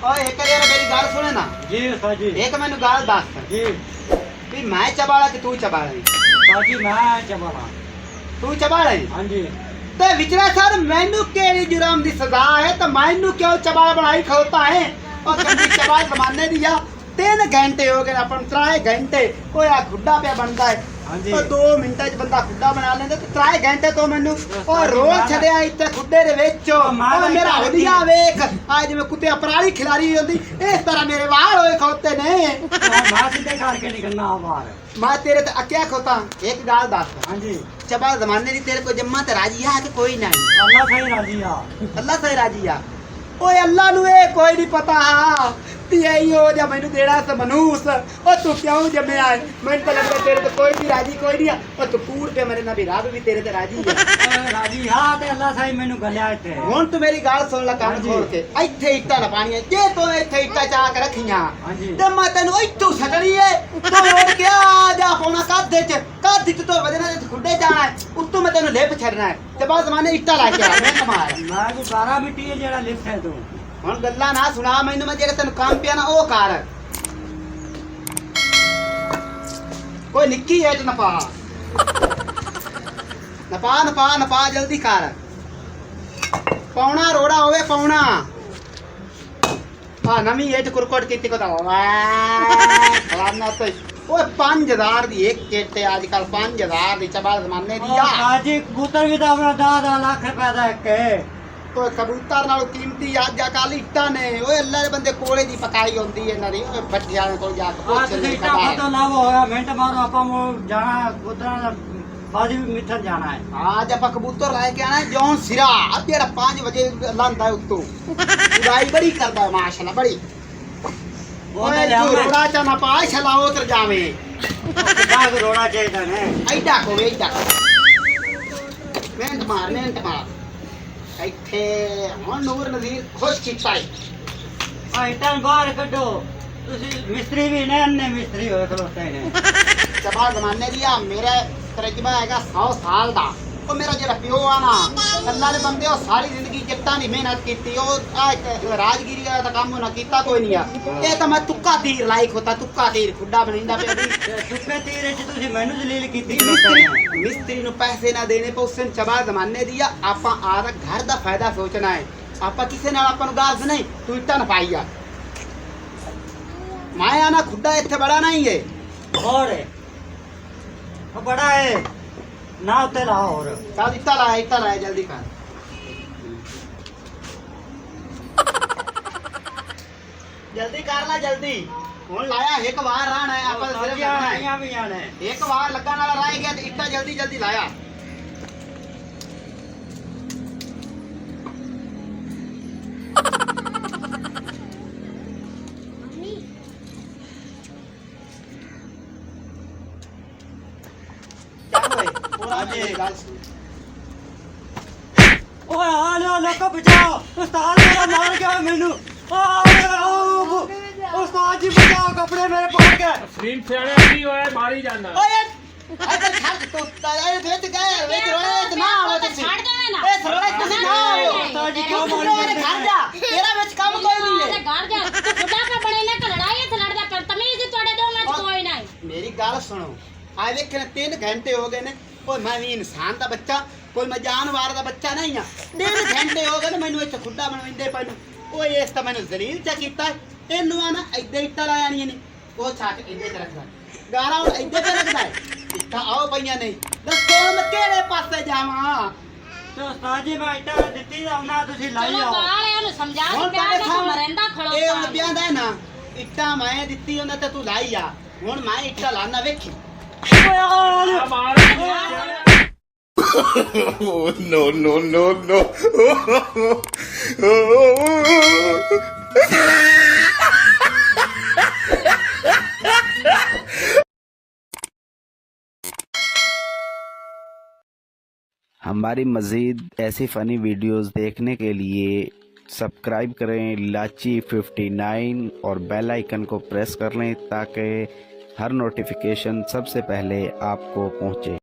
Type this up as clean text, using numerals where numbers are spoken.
ओए एक यार मेरी गाल सुने ना जी उस्ताद जी। एक मैंने गाल दस जी भी मैं चबाड़ा कि तू चबाड़ा उस्ताद जी मैं चबाला। तू चबाड़ा हाँ जी। ते विचरा सर मैनू केड़ी जुर्म दी सजा है तो मैनू क्यों चबाड़ा बनाई खलोता है और कभी चबाड़ जमाने दिया 3 घंटे हो गए अपन 3 घंटे कोई आ खुड्डा पे बनता है हाँ जी। और 2 मिनटां च बंदा खुड्डा बना लेंदा ते 3 घंटे तो मैनू और रोल छड़िया इत्ते खुड्डे दे विच और मेरा होलिया वेख आज जिवें कुत्ते पराली खिलारी होंदी इस तरह मेरे वाल होए खोते ने मैं सीधे करके निकलना बाहर। मैं तेरे ते अक्या खोता एक गाल दस हाँ जी। चबा जमाने दी तेरे को जम्मा ते राजी है कि कोई नहीं अल्लाह सही राजी आ। अल्लाह से राजी आ ओए अल्लाह नु ए कोई नहीं पता ती आई हो जा मैनू देड़ा से मनूस ओ तू क्यों जम्या है मैनू तो लगदा तेरे ते कोई भी राजी कोई नहीं ओ तू कूड़ पे मेरे नबी रब भी तेरे ते राजी है राजी हाँ ते अल्लाह सही मैनू गलिया इत्थे। हुण तू मेरी गाल सुन ले कान खोल के इत्थे इट्टा ना पानी है जे तू इत्थे इट्टा चा के रखियां हाँ जी। ते मैं तेनू इत्थों छडणी है तू उड़ के आ जा पौना काधे च तो वजना ते खुड्डे जाना है उत्तों मैं तेनू लिप छड़ना है ते बाद जमाने इट्टा ला के आ मैं कमाल मैं को सारा मिट्टी है जेड़ा लिफ्ट है तू। ਹੁਣ ਗੱਲਾਂ ਨਾ ਸੁਣਾ ਮੈਨੂੰ ਮੈਂ ਜਿਹੜਾ ਤੈਨੂੰ ਕੰਮ ਪਿਆ ਨਾ ਉਹ ਕਰ ਕੋਈ ਨਿੱਕੀ ਹੈ ਤੇ ਨਪਾ ਨਪਾ ਨਪਾ ਨਪਾ ਜਲਦੀ ਕਰ ਪੌਣਾ ਰੋੜਾ ਹੋਵੇ ਪੌਣਾ ਆ ਨਵੀਂ ਇਹ ਕੁਰਕਟ ਕੀਤੀ ਕੋ ਤਾਂ ਨਾ ਤੇ ਓਏ 5000 ਦੀ ਇੱਕ ਕਿੱਟ ਹੈ ਅੱਜ ਕੱਲ 5000 ਦੀ ਚਬਾ ਜ਼ਮਾਨੇ ਦੀ ਆ उस्ताद जी कबूतर भी तो अपना 10 लाख रुपए दा एक है। तो कबूतर नालों कीमती अज कल इट्टा ने ओए अल्लाह दे बंदे कोले दी पकाई होंदी है इन्हां दी ओए भट्टियां कोल जा के आज से इतना पता ना वो होगा मिनट मारो आपा वो जाना कबूतर बाजी भी मिठन जाना है। आज आप कबूतर लाए के आना है जौन सिरा अब जेड़ा 5 बजे लांदा है उत्तों उड़ाई बड़ी करदा है माशाल्लाह बड़ी वो ओए ले तू रोड़ा चा ना पा छला उतर जावे दाग रोड़ा चाहिए ने ऐडा को मिनट मार ਇੱਥੇ ਹੁਣ ਨੂਰ ਨਜ਼ੀਰ ਖੁਸ਼ ਕੀਤਾ ਹੈ आइटन बाहर कड्डो ਤੁਸੀਂ ਮਿਸਤਰੀ ਵੀ ਨੇ ਅੰਨੇ ਮਿਸਤਰੀ ਹੋਏ ਖਲੋਤੇ ਨੇ ਚਬਾ ਜ਼ਮਾਨੇ ਦੀ ਆ ਮੇਰਾ ਤਜਰਬਾ ਹੈਗਾ 100 ਸਾਲ ਦਾ ਉਹ ਮੇਰਾ ਜਿਹੜਾ ਪਿਓ ਆ ਨਾ ਅੱਲਾ ਦੇ ਬੰਦੇ ਉਹ ਸਾਰੀ ਜ਼ਿੰਦਗੀ ਜੱਟਾਂ ਦੀ ਮਿਹਨਤ ਕੀਤੀ ਉਹ ਆ ਰਾਜਗੀਰੀ ਦਾ ਤਾਂ ਕੰਮ ਉਹਨਾਂ ਕੀਤਾ ਕੋਈ ਨਹੀਂ ਆ ਇਹ ਤਾਂ ਮੈਂ ਤੁੱਕਾ ਤੀਰ ਲਾਇਕ ਹੁੰਦਾ ਤੁੱਕਾ ਤੀਰ ਖੁੱਡਾ ਬਣਾਉਂਦਾ ਪਿਆ ਵੀ ਸੁੱਕੇ ਤੀਰੇ ਚ ਤੁਸੀਂ ਮੈਨੂੰ ਜ਼ਲੀਲ ਕੀਤੀ ਮਿਸਤਰੀ ਨੂੰ ਪੈਸੇ ਨਾ ਦੇਣੇ ਪਉਸਨ ਚਬਾ ਜ਼ਮਾਨੇ ਦੀ ਆ ਆਪਾਂ ਆਪ ਘਰ ਦਾ ਫਾਇਦਾ ਸੋਚਣਾ ਹੈ ਆਪਾਂ ਕਿਸੇ ਨਾਲ ਆਪਾਂ ਨੂੰ ਗਾਜ਼ ਨਹੀਂ ਤੂੰ ਇੱਟਾਂ ਨਾ ਪਾਈ ਆ ਮਾਇਆ ਨਾ ਖੁੱਡਾ ਇੱਥੇ ਬੜਾ ਨਹੀਂ ਹੈ और है वो बड़ा है ना उते लाओ और ਚੱਲ ਇੱਟਾਂ ਲਾਇਆ ਜਲਦੀ ਕਰ ਜਲਦੀ ਕਰ ਲੈ ਜਲਦੀ ਹੁਣ ਲਾਇਆ ਇੱਕ ਵਾਰ ਰਾਣਾ ਹੈ ਆਪਾਂ ਸਿਰਫ ਲੱਗਣਾ ਹੈ आईया भी आने ਇੱਕ ਵਾਰ ਲੱਗਣ ਵਾਲਾ ਰਹਿ ਗਿਆ ਤੇ ਇੱਟਾਂ ਜਲਦੀ ਜਲਦੀ ਲਾਇਆ ਗੱਲ ਸੁਣ ओए आ लो लोको बचाओ उस्ताद मेरा मार गया मैनू उस्ताद जी बचाओ कपड़े मेरे पड़ गए स्क्रीन सियाने की होए मारी जाना ਓਏ ਇੱਥੇ ਛੱਡ ਤੂੰ ਤਾਏ ਵਿੱਚ ਗਏ ਵਿੱਚ ਰੋਏ ਤੇ ਨਾ ਆਵੇ ਤੁਸੀਂ ਛੱਡ ਦੇਣਾ ਨਾ ਇਹ ਸਰੋੜੇ ਤੁਸੀਂ ਨਾ ਆਓ उस्ताद जी ਕਿਉਂ क्यों ਮਾਰੀ मारी ਮੇਰੇ ਘਰ ਜਾ ਤੇਰਾ ਵਿੱਚ ਕੰਮ ਕੋਈ ਨਹੀਂ ਤੇ ਹੈ ਘਰ ਜਾ ਤੂੰ ਖੁਦਾ ਪੇ ਬਣੇ ਨਾ ਕਿ ਲੜਾਈ ਇੱਥੇ ਲੜਦਾ ਕਰ ਤਮੀਜ਼ ਤੁਹਾਡੇ ਦੋ ਵਿੱਚ ਕੋਈ ਨਹੀਂ ਮੇਰੀ ਗੱਲ ਸੁਣੋ ਆ ਵੇਖਣ 3 ਘੰਟੇ ਹੋ ਗਏ ਨੇ ਓਏ ਮੈਂ ਵੀ ਇਨਸਾਨ ਦਾ ਬੱਚਾ ਕੋਈ ਮੈਂ ਜਾਨਵਰ ਦਾ ਬੱਚਾ ਨਹੀਂ ਆ 3 ਘੰਟੇ ਹੋ ਗਏ ਨੇ ਮੈਨੂੰ ਇੱਥੇ ਖੁੱਡਾ ਬਣਵਾਉਂਦੇ ਪਏ ਨੂੰ ਓਏ ਇਸ ਤਾਂ ਮੈਨੂੰ ਜ਼ਲੀਲ ਚਾ ਕੀਤਾ ਇਹਨੂੰ ਆ ਨਾ ਇੱਦਾਂ ਇੱਟਾਂ ਲਾ ਜਾਣੀਆਂ ਨੇ ਉਹ ਛੱਡ ਇੱਦੇ ਤੇ ਰੱਖਦਾ ਗਾਰਾ ਹੁਣ ਇੱਦੇ ਤੇ ਰੱਖਦਾ ਇੱਟਾਂ ਆਓ ਪਈਆਂ ਨੇ ਦੱਸੋ ਮੈਂ ਕਿਹੜੇ ਪਾਸੇ ਜਾਵਾਂ तो उस्ताद जी मैं इटा दित्ती दा ना तुसी लाई ਚਲੋ आओ ਬਾਲ ਇਹਨੂੰ ਸਮਝਾ ਹੁਣ ਕੇ ਪਿਆ ਤੁਹਾਡੇ ਕਿ ਸਾਹਮਣੇ ਮਰਿੰਦਾ ਇਹ ਹੁਣ ਖੜੋਤਾ ਪਿਆਂਦਾ ਨਾ ਇੱਟਾਂ ਮੈਂ ਦਿੱਤੀ ਉਹਨਾਂ ਤੇ ਤੂੰ ਲਾਈ ਆ ਹੁਣ ਮੈਂ ਇੱਟਾਂ ਲਾਣਾ ਵੇਖੀ मार Oh, no, no, no, no. हमारी मज़ीद ऐसी फ़नी वीडियोस देखने के लिए सब्सक्राइब करें लाची 59 और बेल आइकन को प्रेस कर लें ताकि हर नोटिफिकेशन सबसे पहले आपको पहुँचे।